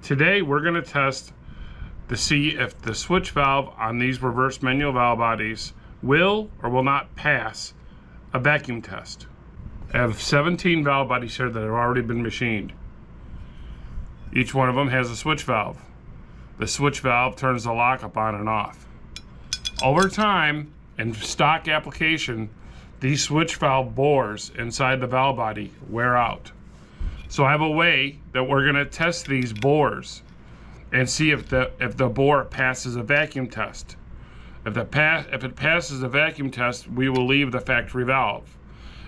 Today we're going to test to see if the switch valve on these reverse manual valve bodies will or will not pass a vacuum test. I have 17 valve bodies here that have already been machined. Each one of them has a switch valve. The switch valve turns the lockup on and off. Over time, in stock application, these switch valve bores inside the valve body wear out. So I have a way that we're going to test these bores and see if the bore passes a vacuum test. If it passes a vacuum test, we will leave the factory valve.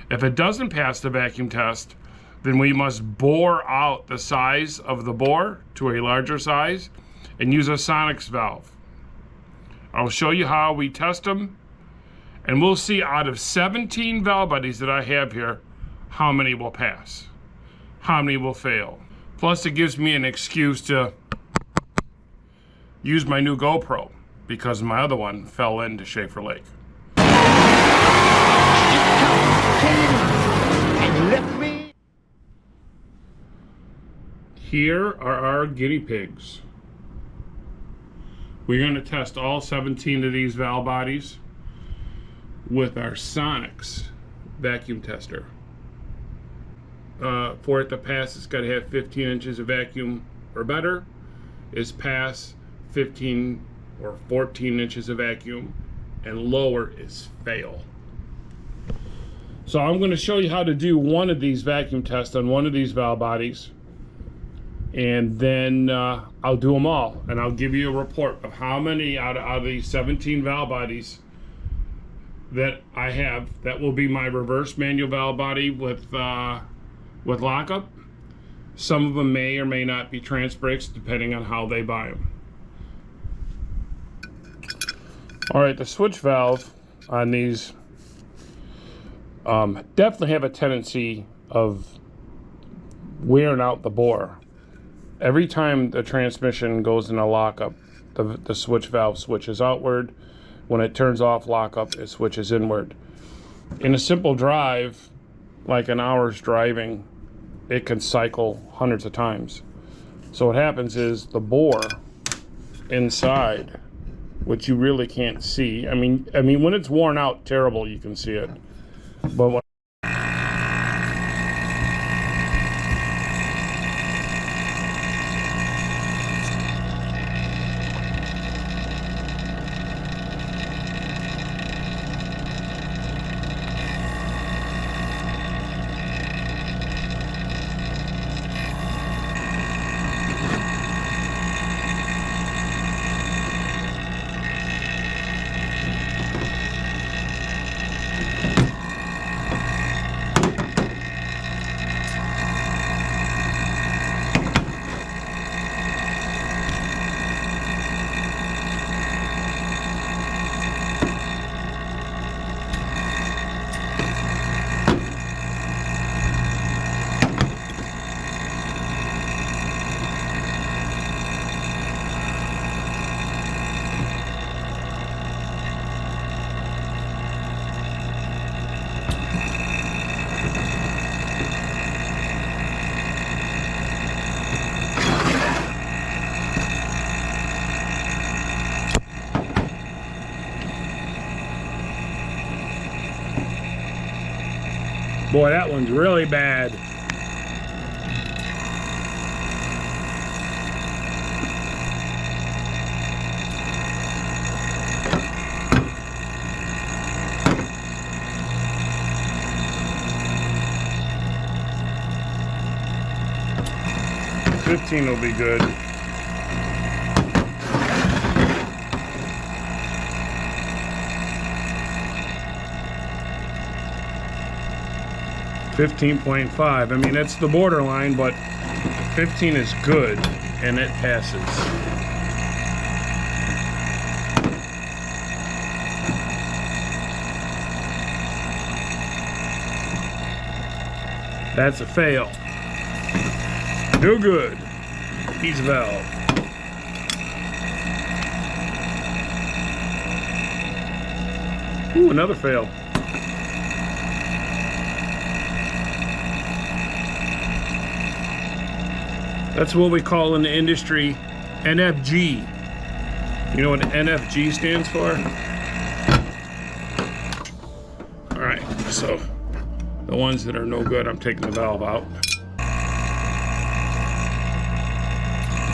If it doesn't pass the vacuum test, then we must bore out the size of the bore to a larger size and use a Sonnax valve. I'll show you how we test them, and we'll see out of 17 valve bodies that I have here, how many will pass, how many will fail. Plus it gives me an excuse to use my new GoPro because my other one fell into Schaefer Lake. Here are our guinea pigs. We're going to test all 17 of these valve bodies with our Sonnax vacuum tester. For it to pass, it's got to have 15 inches of vacuum or better. Is pass 15 or 14 inches of vacuum, and lower is fail. So I'm going to show you how to do one of these vacuum tests on one of these valve bodies, and then I'll do them all, and I'll give you a report of how many out of these 17 valve bodies that I have that will be my reverse manual valve body with lockup. Some of them may or may not be trans brakes depending on how they buy them. All right, the switch valve on these definitely have a tendency of wearing out the bore. Every time the transmission goes in a lockup, the switch valve switches outward. When it turns off lockup, it switches inward. In a simple drive, like an hour's driving, it can cycle hundreds of times. So what happens is the bore inside, which you really can't see. I mean when it's worn out terrible, you can see it. But when boy, that one's really bad. $15 will be good. $15.5. I mean, that's the borderline, but 15 is good, and it passes. That's a fail. No good. Ease valve. Ooh, another fail. That's what we call in the industry NFG. You know what NFG stands for? All right, so the ones that are no good, I'm taking the valve out.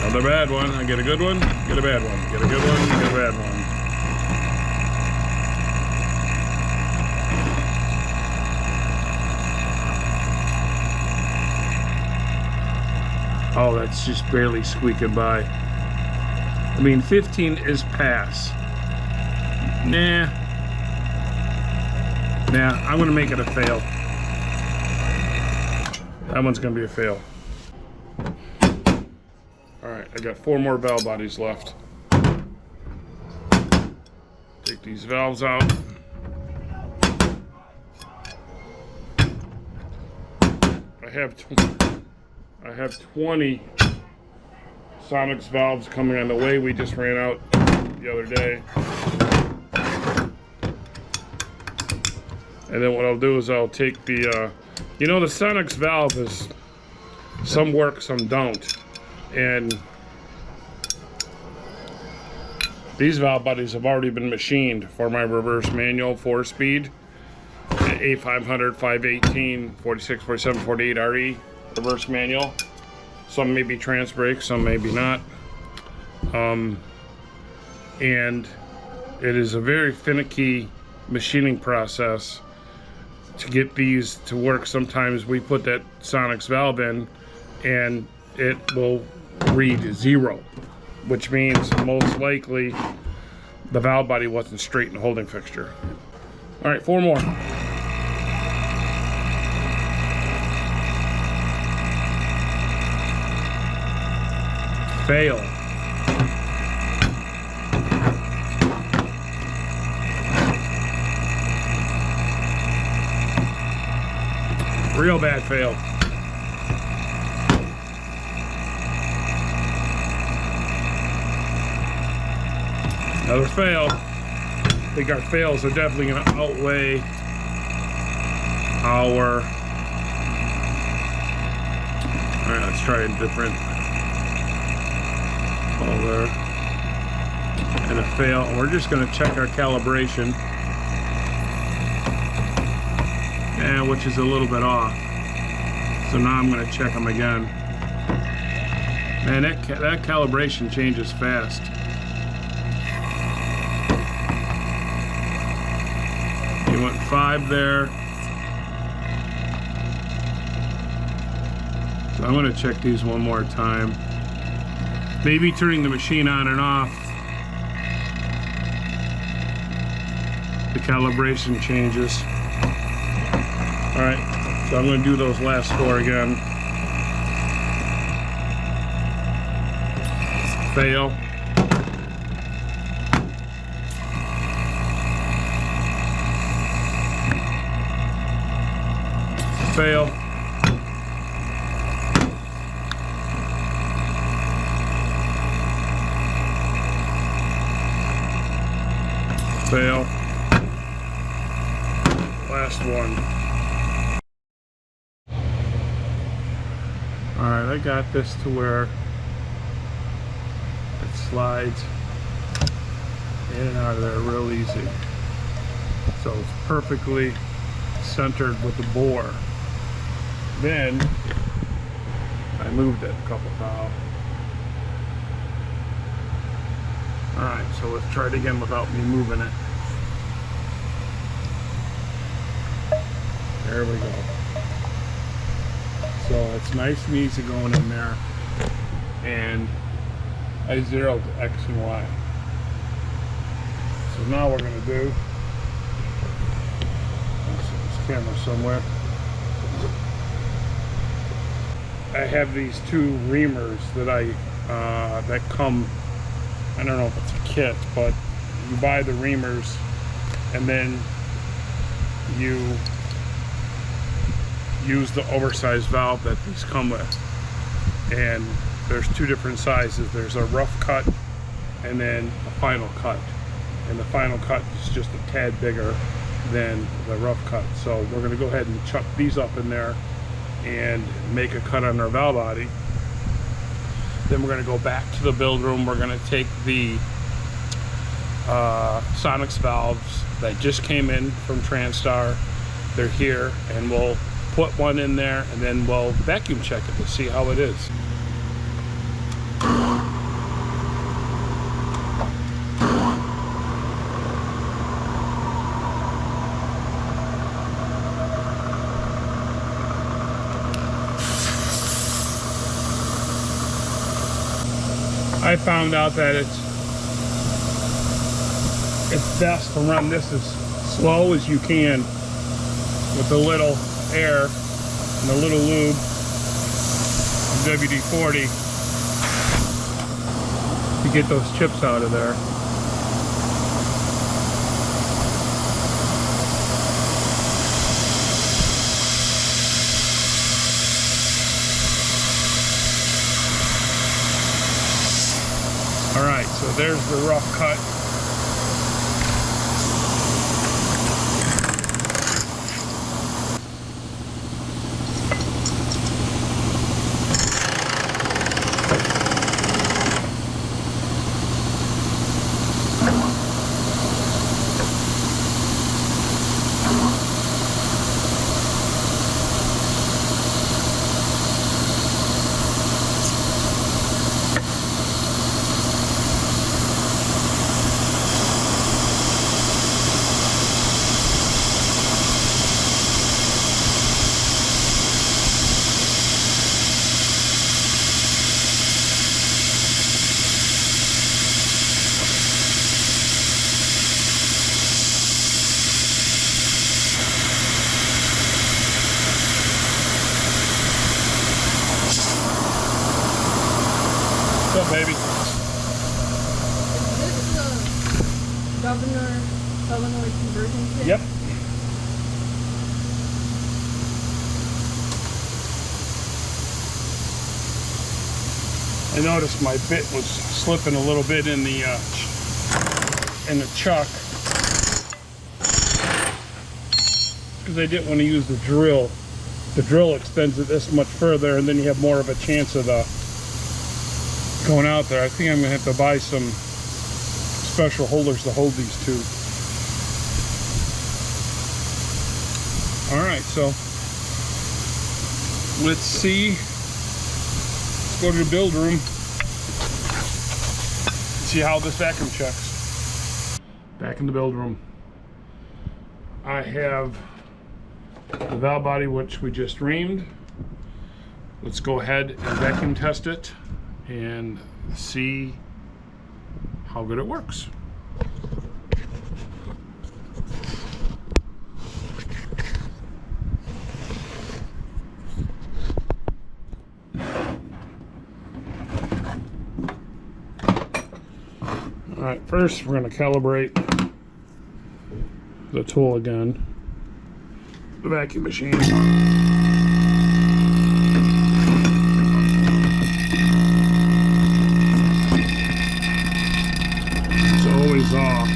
Another bad one. I get a good one, get a bad one. Get a good one, get a bad one. Oh, that's just barely squeaking by. I mean, 15 is pass. Nah, I'm gonna make it a fail. That one's gonna be a fail. All right, I got 4 more valve bodies left. Take these valves out. I have 20 Sonnax valves coming on the way. We just ran out the other day. And then what I'll do is I'll take the, you know, the Sonnax valve is, some work, some don't. And these valve bodies have already been machined for my reverse manual 4-speed. A500, 518, 46, 47, 48 RE reverse manual. Some may be trans brake, some may be not. And it is a very finicky machining process to get these to work. Sometimes we put that Sonnax valve in and it will read 0, which means most likely the valve body wasn't straight in the holding fixture. All right, 4 more. Fail. Real bad fail. Another fail. I think our fails are definitely going to outweigh our... All right, let's try a different color. And a fail. We're just going to check our calibration. Yeah, which is a little bit off. So now I'm going to check them again. Man, that calibration changes fast. You went 5 there. So I'm going to check these one more time. Maybe turning the machine on and off, the calibration changes. All right, so I'm going to do those last 4 again. Fail. Fail. Fail. Last one. Alright, I got this to where it slides in and out of there real easy. So it's perfectly centered with the bore. Then I moved it a couple times. Alright, so let's try it again without me moving it. There we go. So it's nice and easy going in there. And I zeroed the X and Y. So now we're going to do, let's see this camera somewhere. I have these 2 reamers that that come, I don't know if it's a kit, but you buy the reamers and then you use the oversized valve that these come with. And there's 2 different sizes. There's a rough cut and then a final cut. And the final cut is just a tad bigger than the rough cut. So we're going to go ahead and chuck these up in there and make a cut on our valve body. Then we're going to go back to the build room. We're going to take the Sonnax valves that just came in from Transtar. They're here, and we'll put one in there, and then we'll vacuum check it to see how it is. I found out that it's best to run this as slow as you can with a little air and a little lube, WD-40, to get those chips out of there. All right, so there's the rough cut. What's up, baby? Is this the Governor Illinois conversion kit? Yep. I noticed my bit was slipping a little bit in the chuck because I didn't want to use the drill. The drill extends it this much further, and then you have more of a chance of going out there. I think I'm gonna have to buy some special holders to hold these two. All right, so let's see. Let's go to the build room. See how this vacuum checks. Back in the build room. I have the valve body which we just reamed. Let's go ahead and vacuum test it and see how good it works. All right, first we're going to calibrate the tool again, the vacuum machine. Off.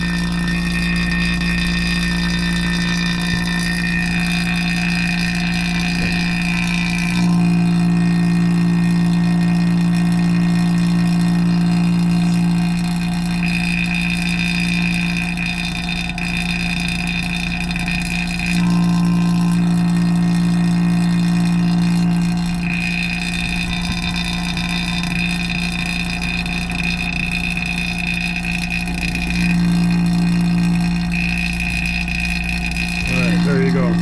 There you go.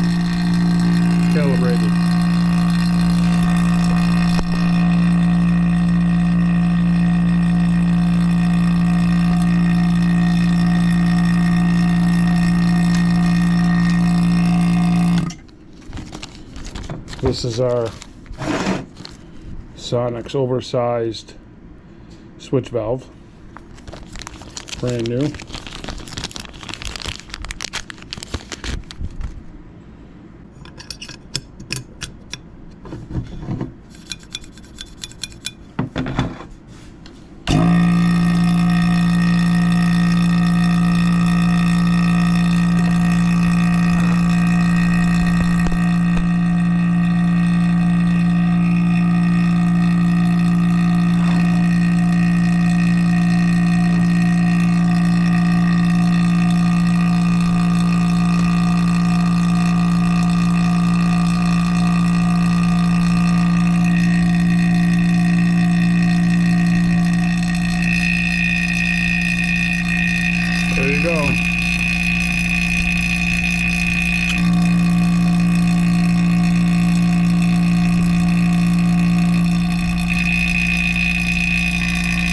Calibrated. This is our Sonnax oversized switch valve. Brand new.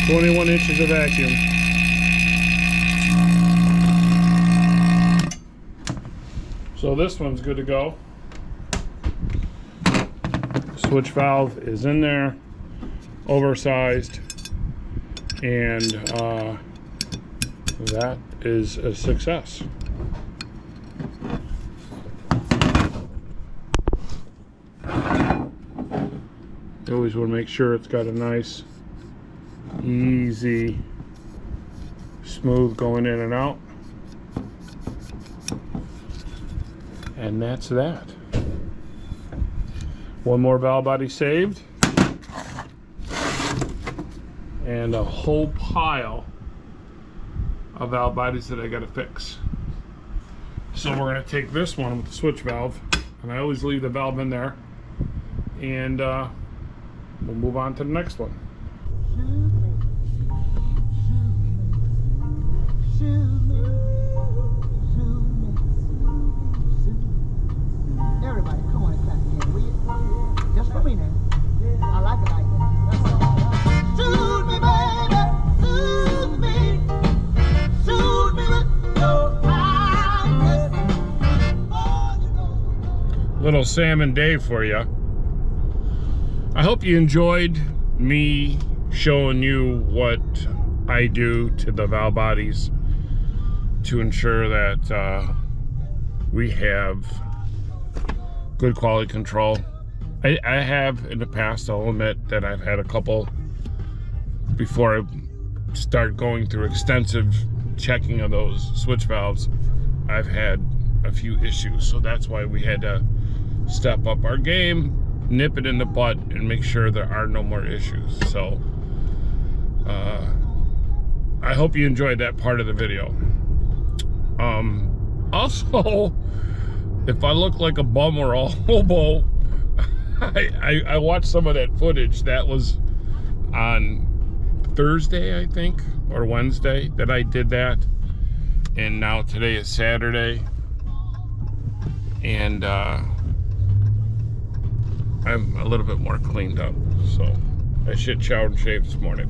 21 inches of vacuum. So this one's good to go. Switch valve is in there, oversized, and that is a success. You always want to make sure it's got a nice, easy, smooth going in and out. And that's that. One more valve body saved. And a whole pile of valve bodies that I gotta fix. So we're gonna take this one with the switch valve, and I always leave the valve in there, and we'll move on to the next one. Everybody, come on and clap again, will you? Just for me now. I like it like that. Soothe me, baby, soothe me. Soothe me with your kindness. Oh, you know. Little Sam and Dave for you. I hope you enjoyed me showing you what I do to the valve bodies to ensure that we have good quality control. I have in the past, I'll admit that I've had a couple before I start going through extensive checking of those switch valves. I've had a few issues, so that's why we had to step up our game, nip it in the butt, and make sure there are no more issues. So I hope you enjoyed that part of the video. Also, if I look like a bum or a hobo, I watched some of that footage. That was on Thursday, I think, or Wednesday that I did that. And now today is Saturday. And I'm a little bit more cleaned up. So I should shower and shave this morning.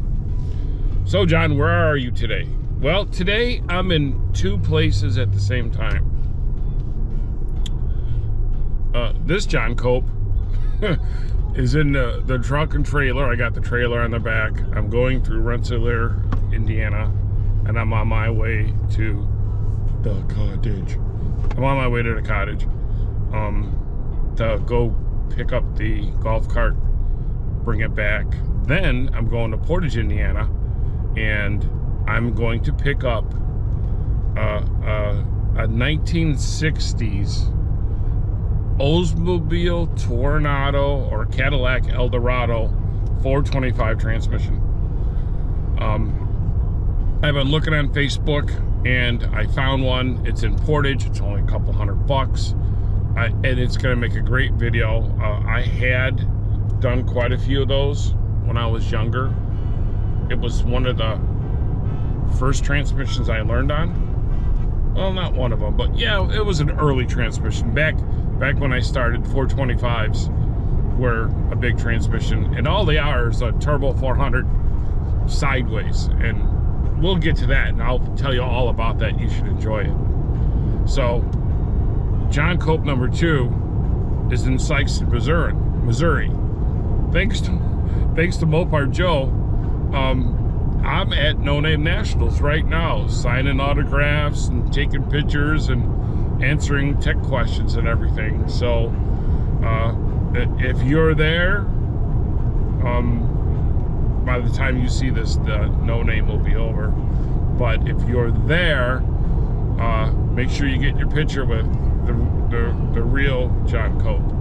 So John, where are you today? Well, today I'm in two places at the same time. This John Cope is in the truck and trailer. I got the trailer on the back. I'm going through Rensselaer, Indiana, and I'm on my way to the cottage. I'm on my way to the cottage to go pick up the golf cart, bring it back. Then I'm going to Portage, Indiana, and I'm going to pick up a 1960s Oldsmobile Tornado or Cadillac Eldorado 425 transmission. I've been looking on Facebook and I found one. It's in Portage. It's only a couple $100, and it's going to make a great video. I had done quite a few of those when I was younger. It was one of the first transmissions I learned on. Well, not one of them, but yeah, it was an early transmission. Back when I started, 425s were a big transmission, and all they are is a turbo 400 sideways, and we'll get to that, and I'll tell you all about that. You should enjoy it. So, John Cope number 2 is in Sykes, Missouri. Thanks to Mopar Joe, I'm at No Name Nationals right now, signing autographs and taking pictures and answering tech questions and everything. So if you're there, by the time you see this, the No Name will be over. But if you're there, make sure you get your picture with the real John Cope.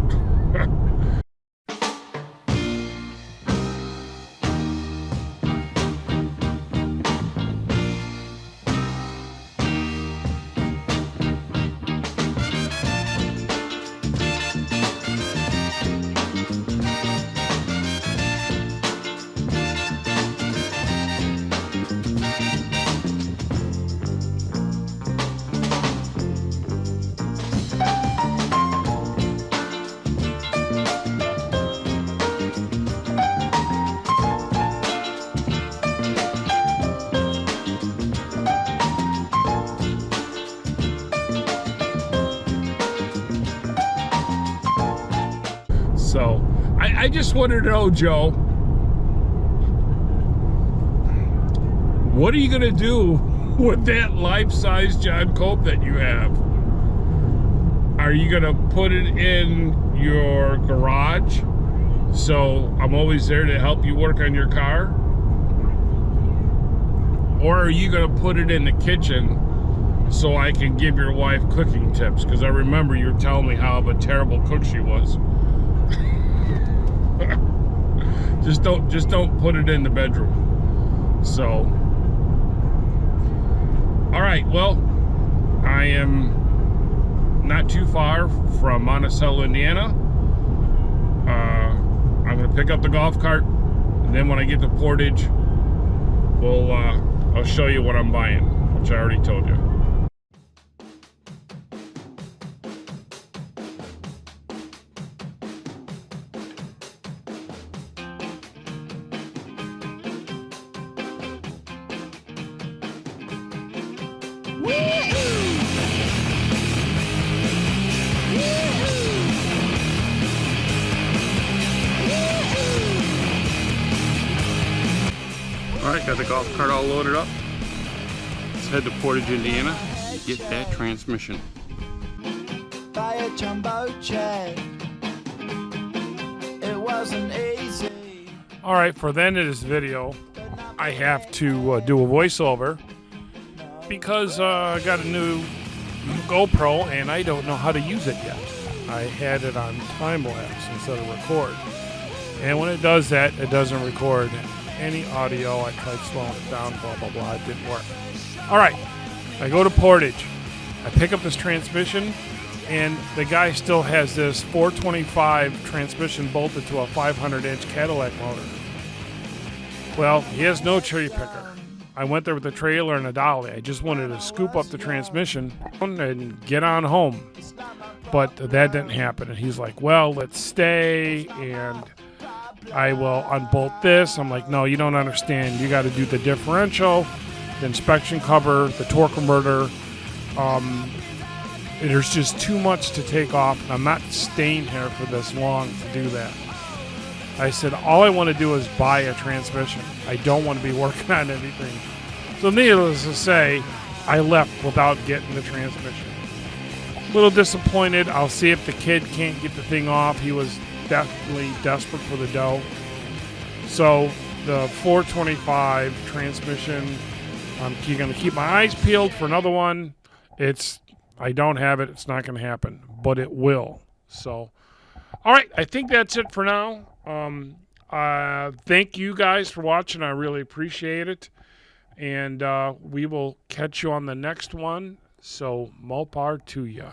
I just want to know, Joe, what are you going to do with that life-size John Cope that you have? Are you going to put it in your garage so I'm always there to help you work on your car? Or are you going to put it in the kitchen so I can give your wife cooking tips? Because I remember you were telling me how of a terrible cook she was. just don't put it in the bedroom. So, all right. Well, I am not too far from Monticello, Indiana. I'm gonna pick up the golf cart, and then when I get to Portage, I'll show you what I'm buying, which I already told you. Alright, got the golf cart all loaded up. Let's head to Portage, Indiana, and get that transmission. By a jumbo jet. It wasn't easy. Alright, for the end of this video, I have to do a voiceover because I got a new GoPro and I don't know how to use it yet. I had it on time-lapse instead of record. And when it does that, it doesn't record any audio. I tried slowing it down, blah, blah, blah. It didn't work. All right. I go to Portage. I pick up this transmission, and the guy still has this 425 transmission bolted to a 500-inch Cadillac motor. Well, he has no cherry picker. I went there with a trailer and a dolly. I just wanted to scoop up the transmission and get on home. But that didn't happen. And he's like, well, let's stay, and I will unbolt this. I'm like, no, you don't understand. You got to do the differential, the inspection cover, the torque converter. There's just too much to take off. I'm not staying here for this long to do that. I said, all I want to do is buy a transmission. I don't want to be working on anything. So needless to say, I left without getting the transmission. A little disappointed. I'll see if the kid can't get the thing off. He was definitely desperate for the dough. So the 425 transmission, I'm going to keep my eyes peeled for another one. I don't have it. It's not going to happen, but it will. So, all right. I think that's it for now. Thank you guys for watching. I really appreciate it. And we will catch you on the next one. So, Mopar to ya.